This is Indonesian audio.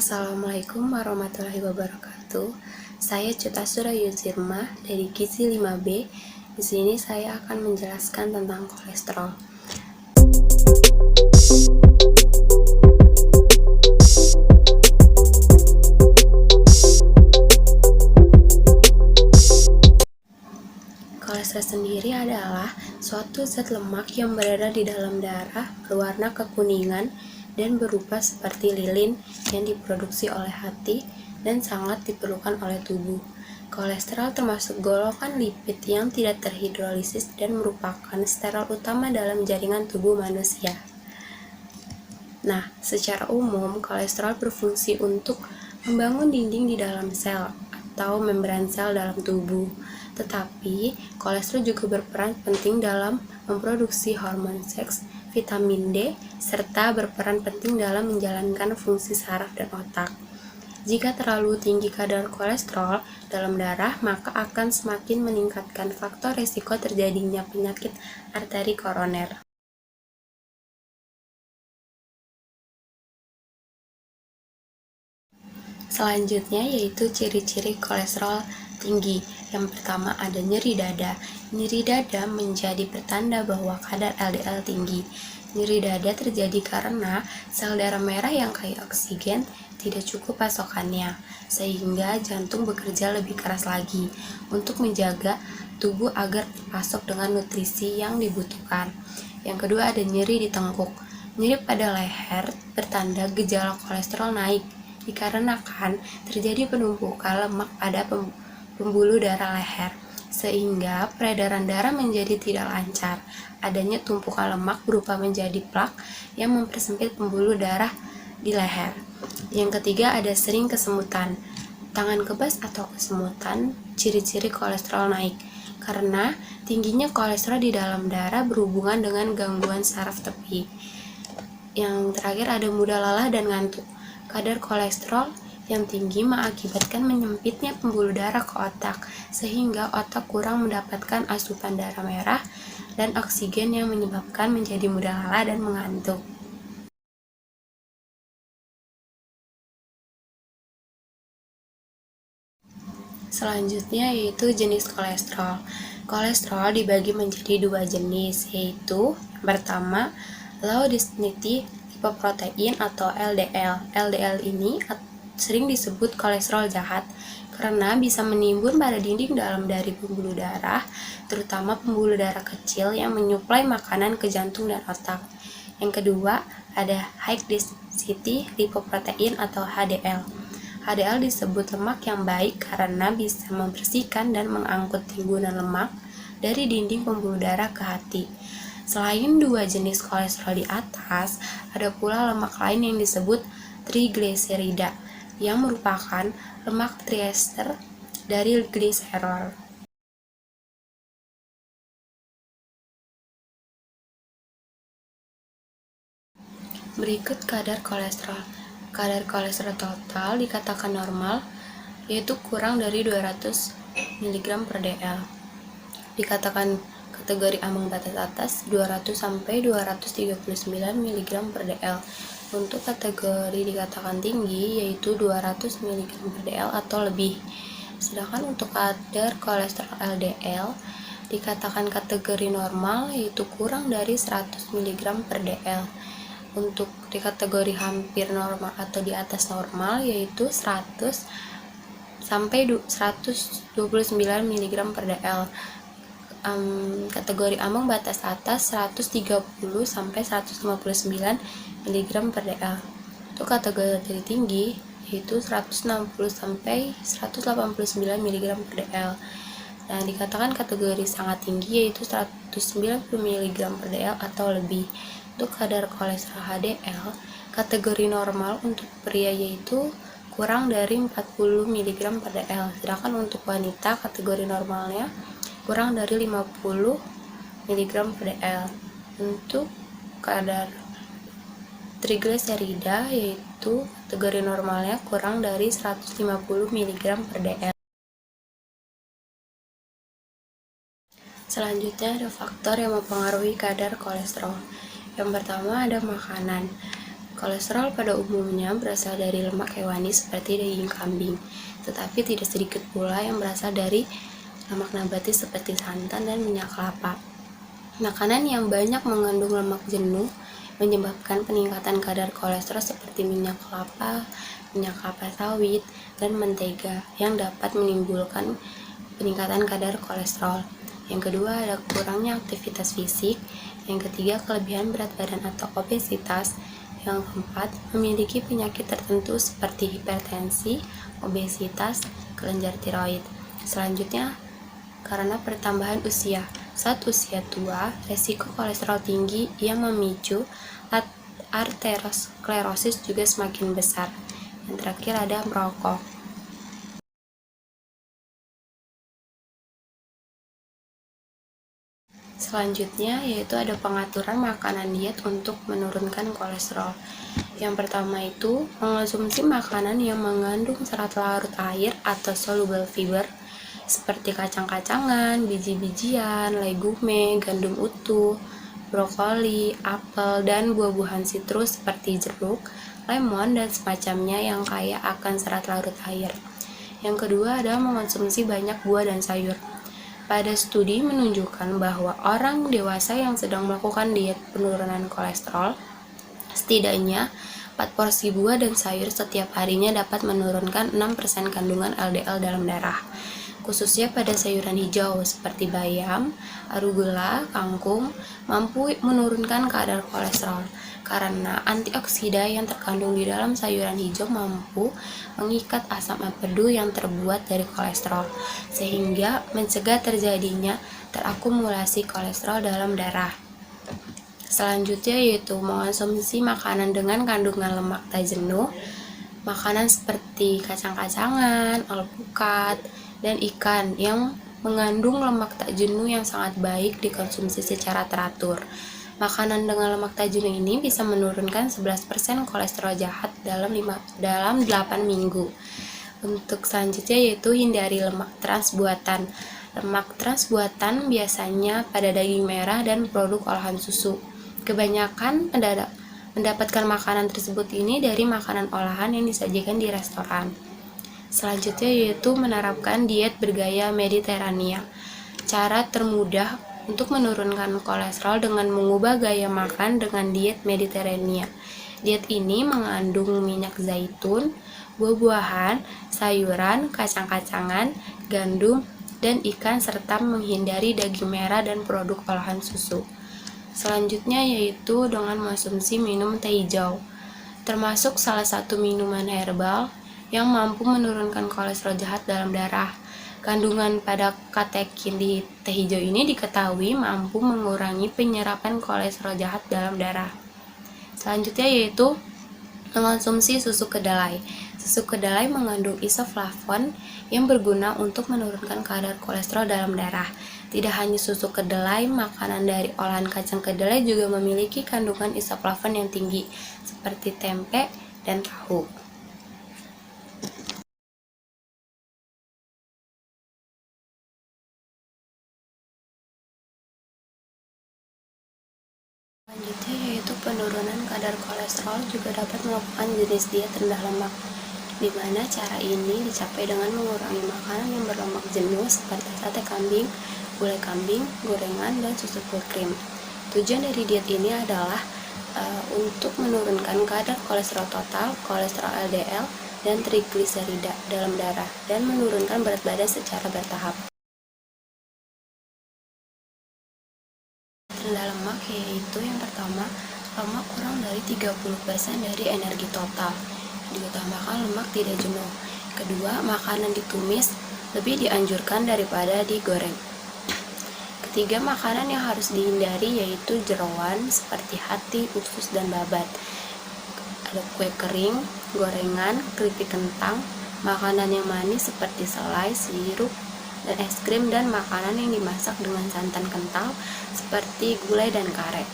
Assalamualaikum warahmatullahi wabarakatuh. Saya Cuta Surayuzirma dari Gizi 5B. Di sini saya akan menjelaskan tentang kolesterol. Kolesterol sendiri adalah suatu zat lemak yang berada di dalam darah, berwarna kekuningan dan berupa seperti lilin yang diproduksi oleh hati dan sangat diperlukan oleh tubuh. Kolesterol termasuk golongan lipid yang tidak terhidrolisis dan merupakan sterol utama dalam jaringan tubuh manusia. Nah, secara umum, kolesterol berfungsi untuk membangun dinding di dalam sel atau membran sel dalam tubuh. Tetapi, kolesterol juga berperan penting dalam memproduksi hormon seks, vitamin D, serta berperan penting dalam menjalankan fungsi saraf dan otak. Jika terlalu tinggi kadar kolesterol dalam darah, maka akan semakin meningkatkan faktor risiko terjadinya penyakit arteri koroner. Selanjutnya yaitu ciri-ciri kolesterol tinggi. Yang pertama ada nyeri dada. Nyeri dada menjadi pertanda bahwa kadar LDL tinggi. Nyeri dada terjadi karena sel darah merah yang kaya oksigen tidak cukup pasokannya, sehingga jantung bekerja lebih keras lagi untuk menjaga tubuh agar terpasok dengan nutrisi yang dibutuhkan. Yang kedua ada nyeri di tengkuk. Nyeri pada leher bertanda gejala kolesterol naik, dikarenakan terjadi penumpukan lemak pada pembuluh darah leher, sehingga peredaran darah menjadi tidak lancar. Adanya tumpukan lemak berupa menjadi plak yang mempersempit pembuluh darah di leher. Yang ketiga ada sering kesemutan. Tangan kebas atau kesemutan ciri-ciri kolesterol naik, karena tingginya kolesterol di dalam darah berhubungan dengan gangguan saraf tepi. Yang terakhir ada mudah lelah dan ngantuk. Kadar kolesterol yang tinggi mengakibatkan menyempitnya pembuluh darah ke otak, sehingga otak kurang mendapatkan asupan darah merah dan oksigen yang menyebabkan menjadi mudah lelah dan mengantuk. Selanjutnya yaitu jenis kolesterol. Kolesterol dibagi menjadi dua jenis, yaitu yang pertama low density lipoprotein atau LDL. LDL ini sering disebut kolesterol jahat karena bisa menimbun pada dinding dalam dari pembuluh darah, terutama pembuluh darah kecil yang menyuplai makanan ke jantung dan otak. Yang kedua ada high density lipoprotein atau HDL. HDL disebut lemak yang baik karena bisa membersihkan dan mengangkut timbunan lemak dari dinding pembuluh darah ke hati. Selain dua jenis kolesterol di atas, ada pula lemak lain yang disebut trigliserida, yang merupakan lemak triester dari gliserol. Berikut kadar kolesterol. Kadar kolesterol total dikatakan normal, yaitu kurang dari 200 mg per dl. Dikatakan kategori ambang batas atas 200 sampai 239 mg per dl. Untuk kategori dikatakan tinggi yaitu 200 mg per dl atau lebih. Sedangkan untuk kadar kolesterol LDL dikatakan kategori normal yaitu kurang dari 100 mg per dl. Untuk di kategori hampir normal atau di atas normal yaitu 100 sampai 129 mg per dl. Kategori ambang batas atas 130 sampai 159 mg per dl. Untuk kategori tinggi yaitu 160 sampai 189 mg per dl. Dan dikatakan kategori sangat tinggi yaitu 190 mg per dl atau lebih. Untuk kadar kolesterol HDL, kategori normal untuk pria yaitu kurang dari 40 mg per dl. Sedangkan untuk wanita kategori normalnya kurang dari 50 mg per dl. Untuk kadar trigliserida yaitu kategori normalnya kurang dari 150 mg per dl. Selanjutnya ada faktor yang mempengaruhi kadar kolesterol. Yang pertama ada makanan. Kolesterol pada umumnya berasal dari lemak hewani seperti daging kambing, tetapi tidak sedikit pula yang berasal dari lemak nabati seperti santan dan minyak kelapa. Makanan yang banyak mengandung lemak jenuh menyebabkan peningkatan kadar kolesterol seperti minyak kelapa sawit, dan mentega yang dapat menimbulkan peningkatan kadar kolesterol. Yang kedua ada kurangnya aktivitas fisik. Yang ketiga kelebihan berat badan atau obesitas. Yang keempat memiliki penyakit tertentu seperti hipertensi, obesitas, kelenjar tiroid. Selanjutnya karena pertambahan usia. Saat usia tua, resiko kolesterol tinggi yang memicu aterosklerosis juga semakin besar. Yang terakhir ada merokok. Selanjutnya yaitu ada pengaturan makanan diet untuk menurunkan kolesterol. Yang pertama itu mengonsumsi makanan yang mengandung serat larut air atau soluble fiber seperti kacang-kacangan, biji-bijian, legume, gandum utuh, brokoli, apel, dan buah-buahan sitrus seperti jeruk, lemon, dan semacamnya yang kaya akan serat larut air. Yang kedua adalah mengonsumsi banyak buah dan sayur. Pada studi menunjukkan bahwa orang dewasa yang sedang melakukan diet penurunan kolesterol, setidaknya 4 porsi buah dan sayur setiap harinya dapat menurunkan 6% kandungan LDL dalam darah, khususnya pada sayuran hijau seperti bayam, arugula, kangkung, mampu menurunkan kadar kolesterol karena antioksida yang terkandung di dalam sayuran hijau mampu mengikat asam empedu yang terbuat dari kolesterol, sehingga mencegah terjadinya terakumulasi kolesterol dalam darah. Selanjutnya yaitu mengonsumsi makanan dengan kandungan lemak tak jenuh. Makanan seperti kacang-kacangan, alpukat, dan ikan yang mengandung lemak tak jenuh yang sangat baik dikonsumsi secara teratur. Makanan dengan lemak tak jenuh ini bisa menurunkan 11% kolesterol jahat dalam 8 minggu. Untuk selanjutnya yaitu hindari lemak trans buatan. Lemak trans buatan biasanya pada daging merah dan produk olahan susu. Kebanyakan mendapatkan makanan tersebut ini dari makanan olahan yang disajikan di restoran. Selanjutnya yaitu menerapkan diet bergaya Mediterania. Cara termudah untuk menurunkan kolesterol dengan mengubah gaya makan dengan diet Mediterania. Diet ini mengandung minyak zaitun, buah-buahan, sayuran, kacang-kacangan, gandum, dan ikan serta menghindari daging merah dan produk olahan susu. Selanjutnya yaitu dengan mengonsumsi minum teh hijau, termasuk salah satu minuman herbal yang mampu menurunkan kolesterol jahat dalam darah. Kandungan pada katekin di teh hijau ini diketahui mampu mengurangi penyerapan kolesterol jahat dalam darah. Selanjutnya yaitu mengonsumsi susu kedelai. Susu kedelai mengandung isoflavon yang berguna untuk menurunkan kadar kolesterol dalam darah. Tidak hanya susu kedelai, makanan dari olahan kacang kedelai juga memiliki kandungan isoflavon yang tinggi, seperti tempe dan tahu. Selanjutnya yaitu penurunan kadar kolesterol juga dapat melakukan jenis diet rendah lemak, di mana cara ini dicapai dengan mengurangi makanan yang berlemak jenuh seperti sate kambing, gulai kambing, gorengan, dan susu full cream. Tujuan dari diet ini adalah untuk menurunkan kadar kolesterol total, kolesterol LDL, dan trigliserida dalam darah, dan menurunkan berat badan secara bertahap. Rendah lemak yaitu yang pertama, lemak kurang dari 30% dari energi total. Diutamakan lemak tidak jenuh. Kedua, makanan ditumis lebih dianjurkan daripada digoreng. Ketiga, makanan yang harus dihindari yaitu jeroan seperti hati, usus, dan babat. Ada kue kering, gorengan, keripik kentang, makanan yang manis seperti selai, sirup, dan es krim, dan makanan yang dimasak dengan santan kental seperti gulai dan karet.